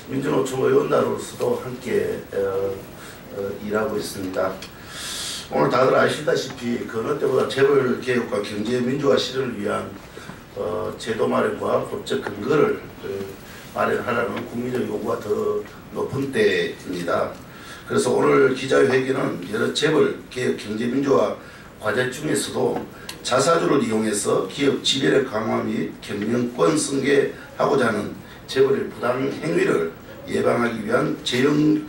민주노총 의원단으로서도 함께 일하고 있습니다. 오늘 다들 아시다시피 그 어느 때보다 재벌 개혁과 경제 민주화 실현을 위한 제도 마련과 법적 근거를 마련하라는 국민적 요구가 더 높은 때입니다. 그래서 오늘 기자회견은 여러 재벌 개혁 경제 민주화 과제 중에서도 자사주를 이용해서 기업 지배력 강화 및 경영권 승계하고자 하는 재벌의 부당 행위를 예방하기 위한 재윤경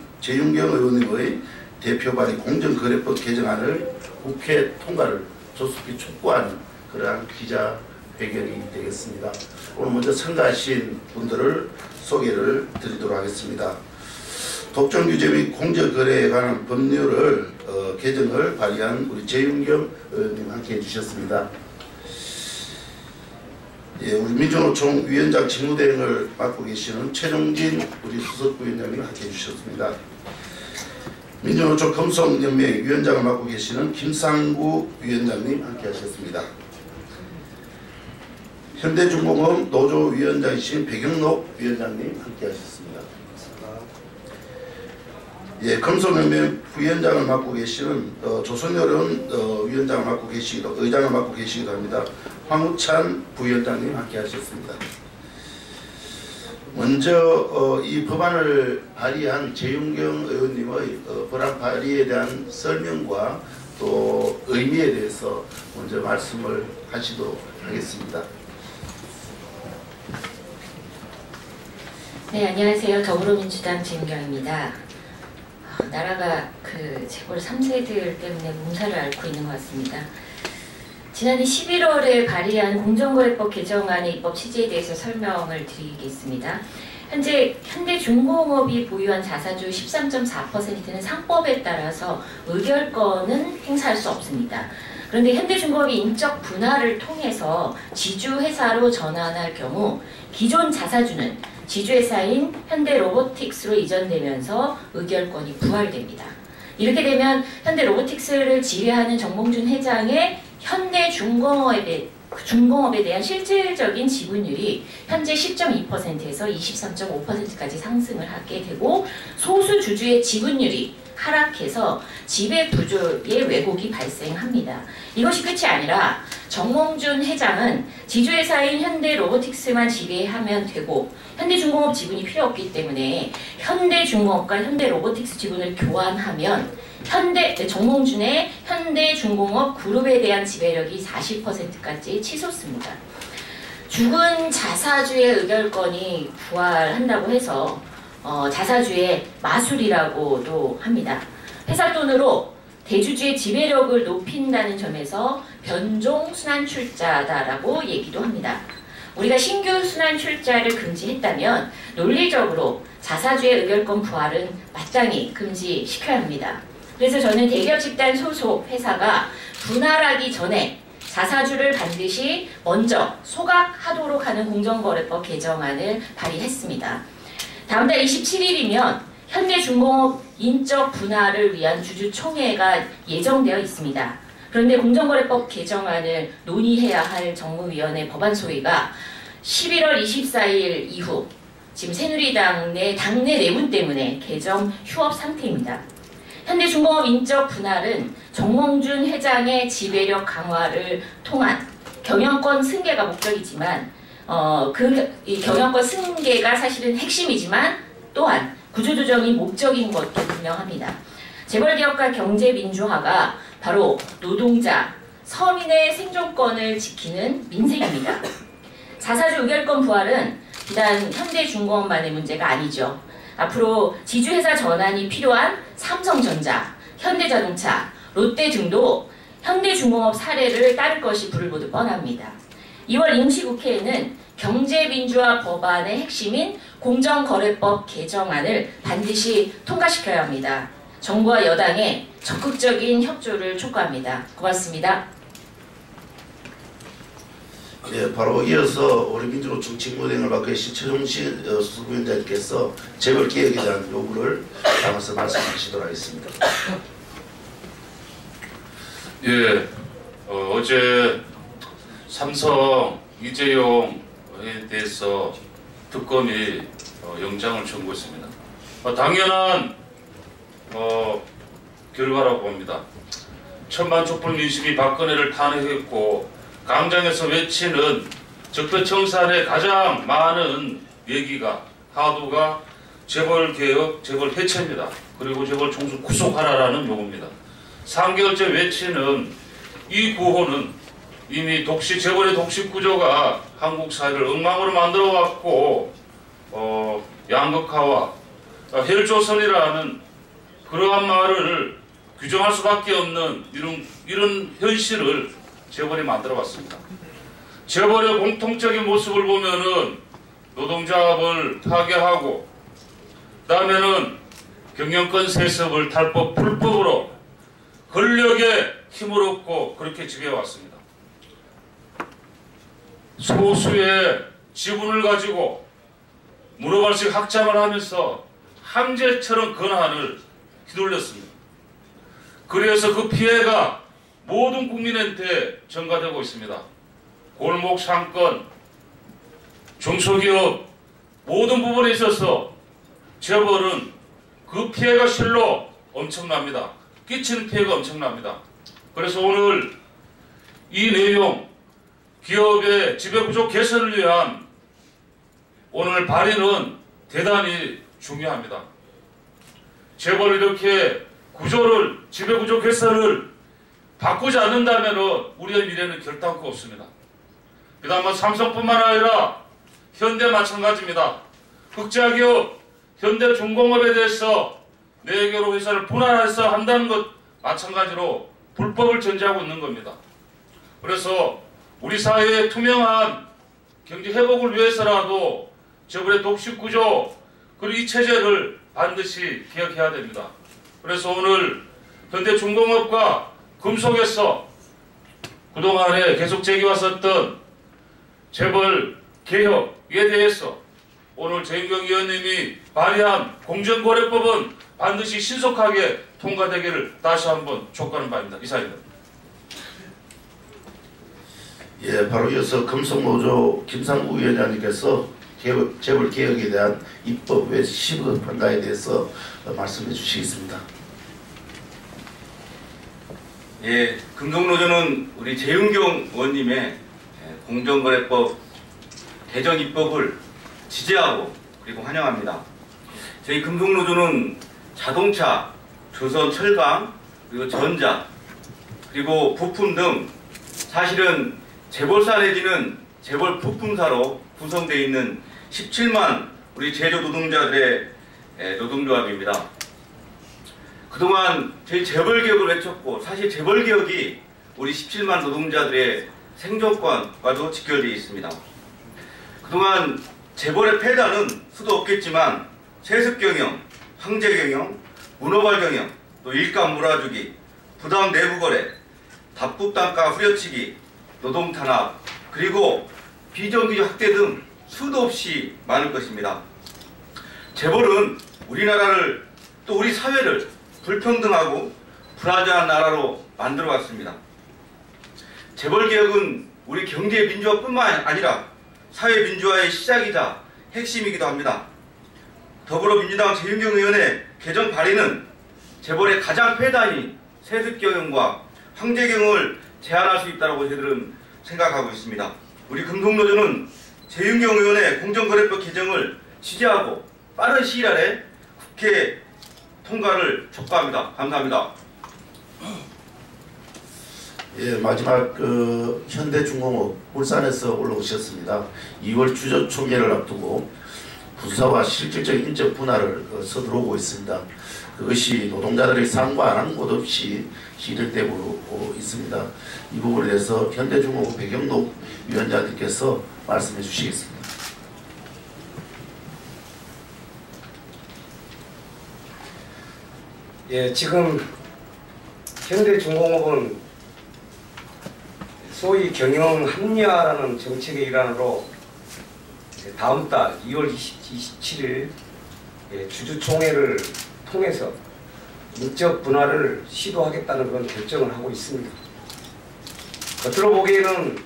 의원님의 대표 발의 공정거래법 개정안을 국회 통과를 조속히 촉구하는 그러한 기자회견이 되겠습니다. 오늘 먼저 참가하신 분들을 소개를 드리도록 하겠습니다. 독점규제 및 공정거래에 관한 법률을 개정을 발의한 우리 재윤경 의원님 함께 해주셨습니다. 예, 우리 민주노총 위원장 직무대행을 맡고 계시는 최종진 우리 수석부위원장님 함께 해주셨습니다. 민주노총 금속연맹 위원장을 맡고 계시는 김상구 위원장님 함께 하셨습니다. 현대중공업 노조위원장이신 백영록 위원장님 함께 하셨습니다. 예, 금속연맹 부위원장을 맡고 계시는 조선여론 위원장을 맡고 계시기도 의장을 맡고 계시기도 합니다. 황우찬 부위원장님 함께 하셨습니다. 먼저 이 법안을 발의한 재윤경 의원님의 법안 발의에 대한 설명과 또 의미에 대해서 먼저 말씀을 하시도록 하겠습니다. 네, 안녕하세요. 더불어민주당 재윤경입니다. 나라가 그 재벌 3세들 때문에 몸살을 앓고 있는 것 같습니다. 지난해 11월에 발의한 공정거래법 개정안의 입법 취지에 대해서 설명을 드리겠습니다. 현재 현대중공업이 보유한 자사주 13.4%는 상법에 따라서 의결권은 행사할 수 없습니다. 그런데 현대중공업이 인적 분할을 통해서 지주회사로 전환할 경우 기존 자사주는 지주회사인 현대로보틱스로 이전되면서 의결권이 부활됩니다. 이렇게 되면 현대로보틱스를 지휘하는 정몽준 회장의 현대중공업에 대한 실질적인 지분율이 현재 10.2%에서 23.5%까지 상승을 하게 되고 소수 주주의 지분율이 하락해서 지배 구조의 왜곡이 발생합니다. 이것이 끝이 아니라 정몽준 회장은 지주회사인 현대로보틱스만 지배하면 되고 현대중공업 지분이 필요 없기 때문에 현대중공업과 현대로보틱스 지분을 교환하면 정몽준의 현대중공업 그룹에 대한 지배력이 40%까지 치솟습니다. 죽은 자사주의 의결권이 부활한다고 해서 자사주의 마술이라고도 합니다. 회사 돈으로 대주주의 지배력을 높인다는 점에서 변종 순환출자다라고 얘기도 합니다. 우리가 신규 순환출자를 금지했다면 논리적으로 자사주의 의결권 부활은 마땅히 금지시켜야 합니다. 그래서 저는 대기업 집단 소속 회사가 분할하기 전에 자사주를 반드시 먼저 소각하도록 하는 공정거래법 개정안을 발의했습니다. 다음 달 27일이면 현대중공업 인적 분할을 위한 주주총회가 예정되어 있습니다. 그런데 공정거래법 개정안을 논의해야 할 정무위원회 법안소위가 11월 24일 이후 지금 새누리당 내 당내 내분 때문에 개정 휴업 상태입니다. 현대중공업 인적 분할은 정몽준 회장의 지배력 강화를 통한 경영권 승계가 목적이지만 이 경영권 승계가 사실은 핵심이지만 또한 구조조정이 목적인 것도 분명합니다. 재벌개혁과 경제민주화가 바로 노동자, 서민의 생존권을 지키는 민생입니다. 자사주 의결권 부활은 비단 현대중공업만의 문제가 아니죠. 앞으로 지주회사 전환이 필요한 삼성전자, 현대자동차, 롯데 등도 현대중공업 사례를 따를 것이 불을 보듯 뻔합니다. 2월 임시국회에는 경제민주화 법안의 핵심인 공정거래법 개정안을 반드시 통과시켜야 합니다. 정부와 여당의 적극적인 협조를 촉구합니다. 고맙습니다. 예, 바로 이어서 우리 민주노총 직무대행을 맡고 계신 최종신 수석위원장님께서 재벌개혁에 대한 요구를 담아서 말씀하시도록 하겠습니다. 예, 어제 삼성 이재용에 대해서 특검이 영장을 청구했습니다. 당연한 결과라고 봅니다. 천만촛불 민심이 박근혜를 탄핵했고 강장에서 외치는 적폐청산의 가장 많은 얘기가 하도가 재벌개혁, 재벌해체입니다. 그리고 재벌 총수 구속하라라는 요구입니다. 3개월째 외치는 이 구호는 이미 재벌의 독식구조가 한국 사회를 엉망으로 만들어왔고 양극화와 헬조선이라는 그러한 말을 규정할 수밖에 없는 이런 현실을 재벌이 만들어왔습니다. 재벌의 공통적인 모습을 보면은 노동조합을 파괴하고 그다음에는 경영권 세습을 탈법 불법으로 권력의 힘을 얻고 그렇게 지배해왔습니다. 소수의 지분을 가지고 문어발식 확장을 하면서 황제처럼 권한을 휘둘렸습니다. 그래서 그 피해가 모든 국민한테 전가되고 있습니다. 골목 상권, 중소기업 모든 부분에 있어서 재벌은 그 피해가 실로 엄청납니다. 끼치는 피해가 엄청납니다. 그래서 오늘 이 내용 기업의 지배구조 개선을 위한 오늘 발의는 대단히 중요합니다. 재벌 이렇게 지배구조 개선을 바꾸지 않는다면 우리의 미래는 결단코 없습니다. 그 다음 삼성뿐만 아니라 현대 마찬가지입니다. 흑자기업 현대중공업에 대해서 4개로 회사를 분할해서 한다는 것 마찬가지로 불법을 전제하고 있는 겁니다. 그래서 우리 사회의 투명한 경제 회복을 위해서라도 재벌의 독식구조 그리고 이 체제를 반드시 개혁해야 됩니다. 그래서 오늘 현대중공업과 금속에서 그동안에 계속 제기왔었던 재벌 개혁에 대해서 오늘 정의경 의원님이 발의한 공정거래법은 반드시 신속하게 통과되기를 다시 한번 촉구하는 바입니다. 이상입니다. 예, 바로 이어서 금속노조 김상국 위원장님께서 재벌 개혁에 대한 입법 외 시급한가에 대해서 말씀해 주시겠습니다. 예, 금속노조는 우리 재윤경 의원님의 공정거래법 개정 입법을 지지하고 그리고 환영합니다. 저희 금속노조는 자동차, 조선 철강, 그리고 전자, 그리고 부품 등 사실은 재벌사 내지는 재벌 부품사로 구성되어 있는 17만 우리 제조 노동자들의 노동조합입니다. 그동안 저희 재벌개혁을 외쳤고 사실 재벌개혁이 우리 17만 노동자들의 생존권과도 직결되어 있습니다. 그동안 재벌의 폐단은 수도 없겠지만 세습경영, 황제경영, 문어발경영, 또 일감 몰아주기, 부당 내부거래, 답부단가 후려치기, 노동탄압, 그리고 비정규직 학대 등 수도 없이 많을 것입니다. 재벌은 우리나라를 또 우리 사회를 불평등하고 불안정한 나라로 만들어왔습니다. 재벌개혁은 우리 경제 민주화뿐만 아니라 사회 민주화의 시작이자 핵심이기도 합니다. 더불어민주당 재윤경 의원의 개정 발의는 재벌의 가장 폐단인 세습경영과 황제경영을 제한할 수 있다고 저희들은 생각하고 있습니다. 우리 금속노조는 재윤경 의원의 공정거래법 개정을 지지하고 빠른 시일 안에 국회 통과를 촉구합니다. 감사합니다. 예, 마지막 현대중공업 울산에서 올라오셨습니다. 2월 주주총회를 앞두고 부사와 실질적인 인적 분할을 서두르고 있습니다. 그것이 노동자들의 상과 아랑곳 없이 실현되고 있습니다. 이 부분에 대해서 현대중공업 백영록 위원장님께서 말씀해 주시겠습니다. 예, 지금 현대중공업은 소위 경영 합리화라는 정책의 일환으로 다음 달 2월 27일 주주총회를 통해서 인적 분할을 시도하겠다는 그런 결정을 하고 있습니다. 겉으로 보기에는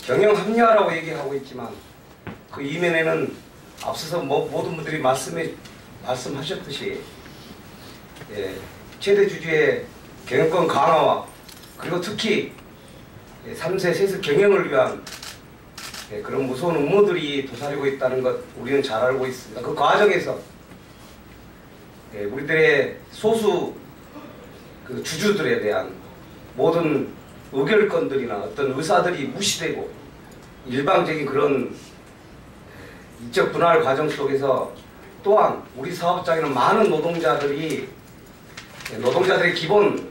경영 합리화라고 얘기하고 있지만 그 이면에는 앞서서 모든 분들이 말씀하셨듯이 최대 주주의 경영권 강화와 그리고 특히 3세 세습 경영을 위한 그런 무서운 음모들이 도사리고 있다는 것 우리는 잘 알고 있습니다. 그 과정에서 우리들의 소수 그 주주들에 대한 모든 의결권들이나 어떤 의사들이 무시되고 일방적인 그런 인적 분할 과정 속에서 또한 우리 사업장에는 많은 노동자들의 기본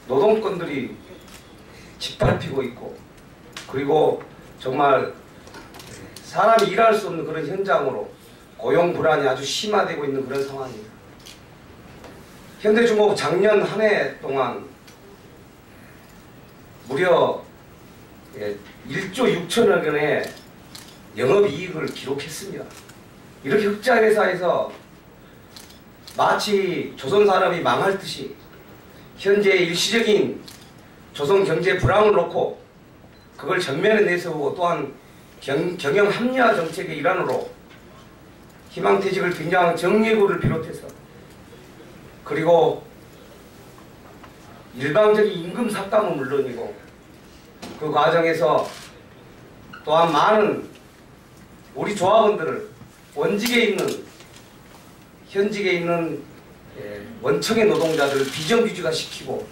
노동권들이 짓밟히고 있고 그리고 정말 사람이 일할 수 없는 그런 현장으로 고용 불안이 아주 심화되고 있는 그런 상황입니다. 현대중공업 작년 한 해 동안 무려 1조 6천억 원의 영업이익을 기록했습니다. 이렇게 흑자 회사에서 마치 조선산업이 망할 듯이 현재 일시적인 조선 경제 불황을 놓고 그걸 전면에 내세우고 또한 경영 합리화 정책의 일환으로 희망퇴직을 빙자한 정예고를 비롯해서 그리고 일방적인 임금 삭감은 물론이고 그 과정에서 또한 많은 우리 조합원들을 현직에 있는 원청의 노동자들을 비정규직화 시키고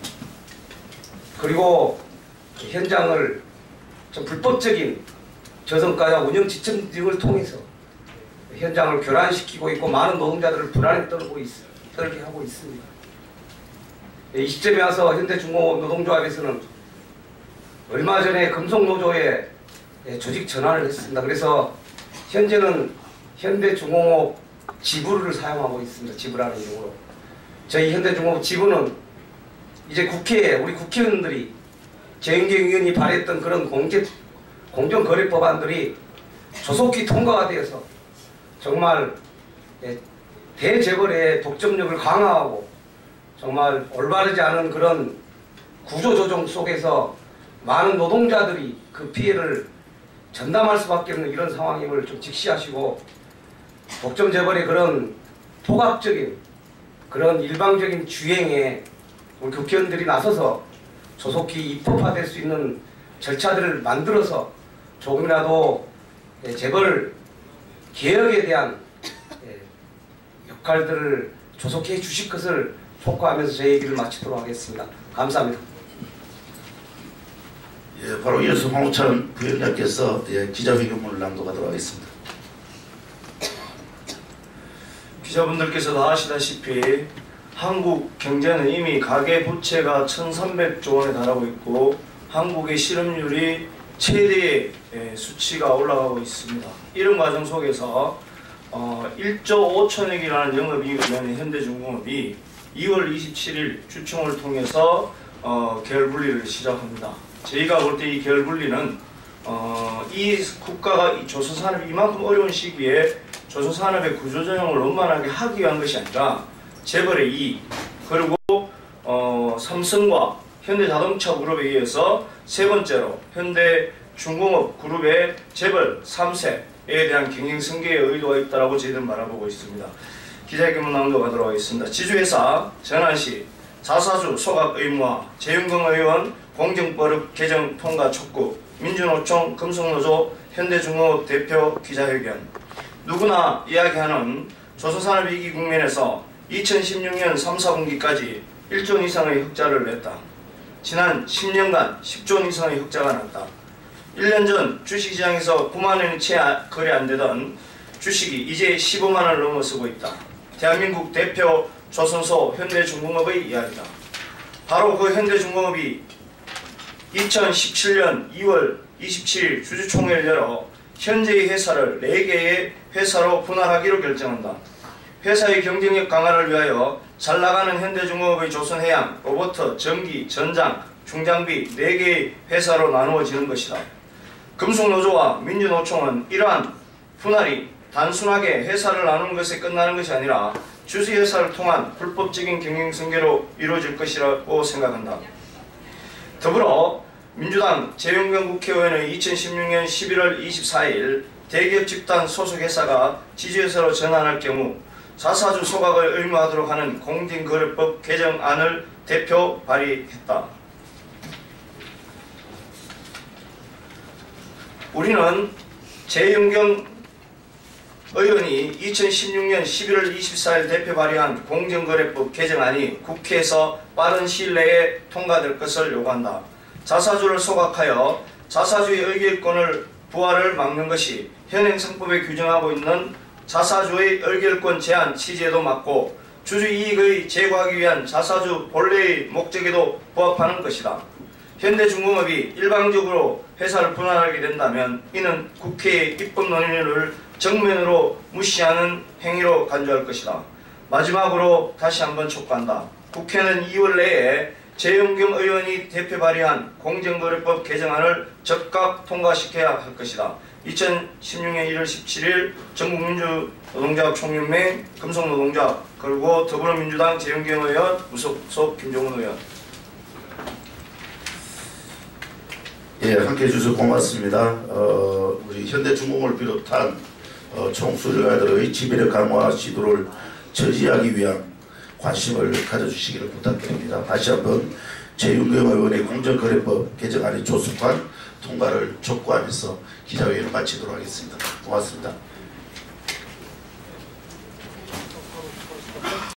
그리고 현장을 좀 불법적인 저성과자 운영 지침 등을 통해서 현장을 교란시키고 있고 많은 노동자들을 불안에 떨게 하고 있습니다. 이 시점에 와서 현대중공업 노동조합에서는 얼마 전에 금속노조에 조직 전환을 했습니다. 그래서 현재는 현대중공업 지부를 사용하고 있습니다. 지부라는 이름으로. 저희 현대중공업 지부는 이제 우리 국회의원들이 재임경위원이 발의했던 그런 공정거래 법안들이 조속히 통과가 되어서 정말 대재벌의 독점력을 강화하고 정말 올바르지 않은 그런 구조조정 속에서 많은 노동자들이 그 피해를 전담할 수밖에 없는 이런 상황임을 좀 직시하시고 독점재벌의 그런 포괄적인 그런 일방적인 주행에 우리 국회의원들이 나서서 조속히 입법화될 수 있는 절차들을 만들어서 조금이라도 재벌 개혁에 대한 역할들을 조속히 해주실 것을 촉구하면서 제 얘기를 마치도록 하겠습니다. 감사합니다. 예, 바로 이어서 황우찬 부위원장께서 기자회견문을 낭독하도록 하겠습니다. 기자분들께서 다 아시다시피 한국 경제는 이미 가계부채가 1,300조 원에 달하고 있고 한국의 실업률이 최대의 수치가 올라가고 있습니다. 이런 과정 속에서 1조 5천억이라는 영업이익을 내는 현대중공업이 2월 27일 주총을 통해서 계열분리를 시작합니다. 저희가 볼 때 이 계열분리는 이 국가가 이 조선산업이 이만큼 어려운 시기에 조선산업의 구조조정을 원만하게 하기 위한 것이 아니라 재벌의 이익 그리고 삼성과 현대자동차 그룹에 의해서 세 번째로 현대중공업 그룹의 재벌 3세에 대한 경영승계의 의도가 있다고 저희들은 바라보고 있습니다. 기자회견문 낭독하도록 하겠습니다. 지주회사 전환시 4사주 소각 의무화 재윤경 의원 공정법률 개정 통과 촉구 민주노총 금속노조 현대중공업 대표 기자회견. 누구나 이야기하는 조선산업 위기 국면에서 2016년 3, 4분기까지 1조 원 이상의 흑자를 냈다. 지난 10년간 10조 원 이상의 흑자가 났다. 1년 전 주식시장에서 9만 원이 채 거래 안 되던 주식이 이제 15만 원을 넘어서고 있다. 대한민국 대표 조선소 현대중공업의 이야기다. 바로 그 현대중공업이 2017년 2월 27일 주주총회를 열어 현재의 회사를 4개의 회사로 분할하기로 결정한다. 회사의 경쟁력 강화를 위하여 잘나가는 현대중공업의 조선해양, 로버트, 전기, 전장, 중장비 4개의 회사로 나누어지는 것이다. 금속노조와 민주노총은 이러한 분할이 단순하게 회사를 나누는 것에 끝나는 것이 아니라 주주회사를 통한 불법적인 경영승계로 이루어질 것이라고 생각한다. 더불어 민주당 재윤경 국회의원의 2016년 11월 24일 대기업 집단 소속 회사가 지주회사로 전환할 경우 자사주 소각을 의무화하도록 하는 공정거래법 개정안을 대표 발의했다. 우리는 재윤경 의원이 2016년 11월 24일 대표 발의한 공정거래법 개정안이 국회에서 빠른 시일 내에 통과될 것을 요구한다. 자사주를 소각하여 자사주의 의결권을 부활을 막는 것이 현행 상법에 규정하고 있는 자사주의 의결권 제한 취지에도 맞고 주주이익의 제고하기 위한 자사주 본래의 목적에도 부합하는 것이다. 현대중공업이 일방적으로 회사를 분할하게 된다면 이는 국회의 입법 논의를 정면으로 무시하는 행위로 간주할 것이다. 마지막으로 다시 한번 촉구한다. 국회는 2월 내에 재윤경 의원이 대표 발의한 공정거래법 개정안을 즉각 통과시켜야 할 것이다. 2016년 1월 17일 전국민주노동조합 총연맹 금속노동조합 그리고 더불어민주당 재윤경 의원 무소속 김종훈 의원. 예, 함께해 주셔서 고맙습니다. 우리 현대중공업을 비롯한 총수료가들의 지배력 강화 시도를 저지하기 위한 관심을 가져주시기를 부탁드립니다. 다시 한번 재윤경 의원의 공정거래법 개정안의 조속한 통과를 촉구하면서 기자회견을 마치도록 하겠습니다. 고맙습니다.